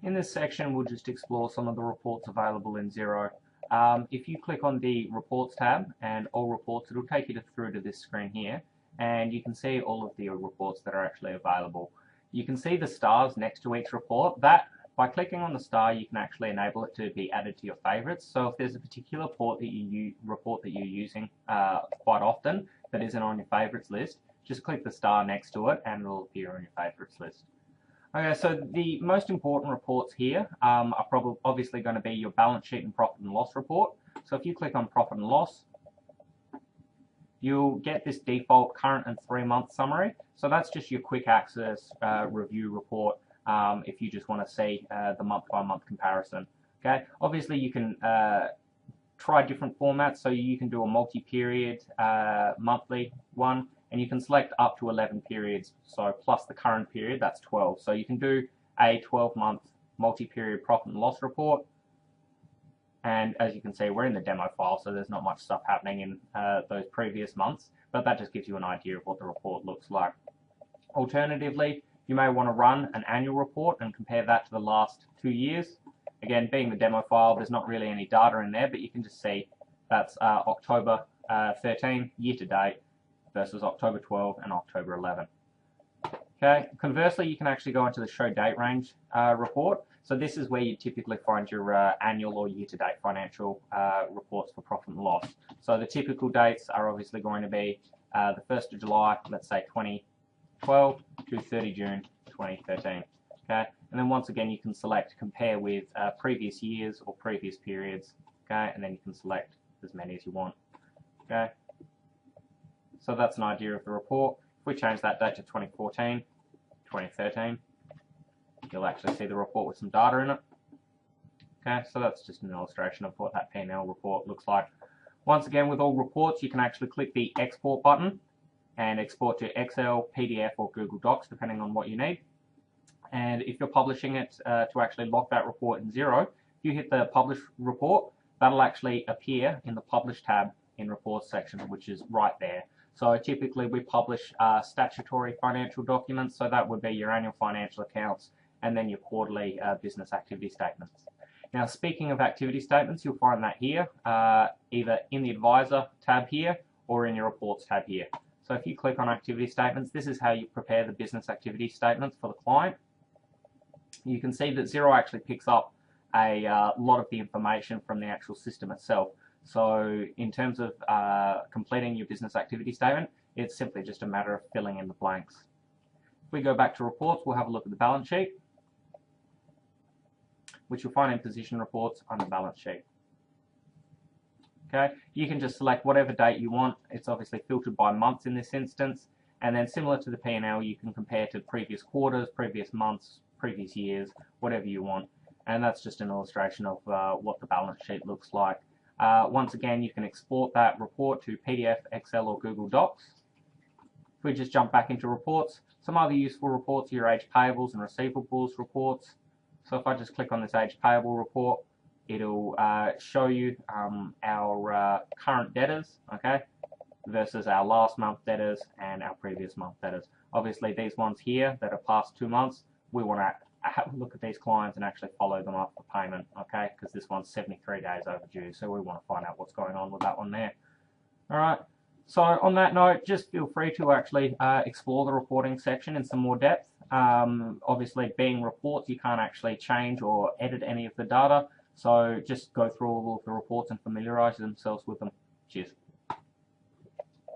In this section, we'll just explore some of the reports available in Xero. If you click on the Reports tab and All Reports, it'll take you through to this screen here, and you can see all of the reports that are actually available. You can see the stars next to each report. That, by clicking on the star, you can actually enable it to be added to your favorites. So if there's a particular report that you're using quite often that isn't on your favorites list, just click the star next to it and it'll appear on your favorites list. Okay, so the most important reports here are obviously going to be your balance sheet and profit and loss report. So if you click on profit and loss, you'll get this default current and 3-month summary. So that's just your quick access review report if you just want to see the month-by-month comparison. Okay, obviously you can try different formats, so you can do a multi-period monthly one, and you can select up to 11 periods, so plus the current period, that's 12. So you can do a 12-month multi-period profit and loss report. And as you can see, we're in the demo file, so there's not much stuff happening in those previous months, but that just gives you an idea of what the report looks like. Alternatively, you may want to run an annual report and compare that to the last 2 years. Again, being the demo file, there's not really any data in there, but you can just see that's October 13 year to date versus October 12 and October 11. Okay. Conversely, you can actually go into the show date range report. So this is where you typically find your annual or year-to-date financial reports for profit and loss. So the typical dates are obviously going to be the 1st of July, let's say 2012, to 30 June 2013. Okay, and then once again you can select compare with previous years or previous periods. Okay, and then you can select as many as you want. Okay, so that's an idea of the report. If we change that date to 2014, 2013, you'll actually see the report with some data in it. Okay, so that's just an illustration of what that P&L report looks like. Once again, with all reports, you can actually click the export button and export to Excel, PDF, or Google Docs, depending on what you need. And if you're publishing it to actually lock that report in Xero, if you hit the Publish Report, that'll actually appear in the Publish tab in Reports section, which is right there. So typically we publish statutory financial documents, so that would be your annual financial accounts and then your quarterly business activity statements. Now, speaking of activity statements, you'll find that here, either in the Advisor tab here or in your Reports tab here. So if you click on activity statements, this is how you prepare the business activity statements for the client. You can see that Xero actually picks up a lot of the information from the actual system itself. So in terms of completing your business activity statement, it's simply just a matter of filling in the blanks. If we go back to reports, we'll have a look at the balance sheet, which you'll find in position reports on the balance sheet. Okay, you can just select whatever date you want. It's obviously filtered by months in this instance, and then similar to the P&L, you can compare to previous quarters, previous months, previous years, whatever you want. And that's just an illustration of what the balance sheet looks like. Once again, you can export that report to PDF, Excel, or Google Docs. If we just jump back into reports, some other useful reports are your age payables and receivables reports. So if I just click on this age payable report, it'll show you our current debtors, okay, versus our last month debtors and our previous month debtors. Obviously, these ones here that are past 2 months, we want to have a look at these clients and actually follow them up for payment, okay, because this one's 73 days overdue, so we want to find out what's going on with that one there. All right, so on that note, just feel free to actually explore the reporting section in some more depth. Obviously, being reports, you can't actually change or edit any of the data, so just go through all of the reports and familiarize themselves with them. Cheers.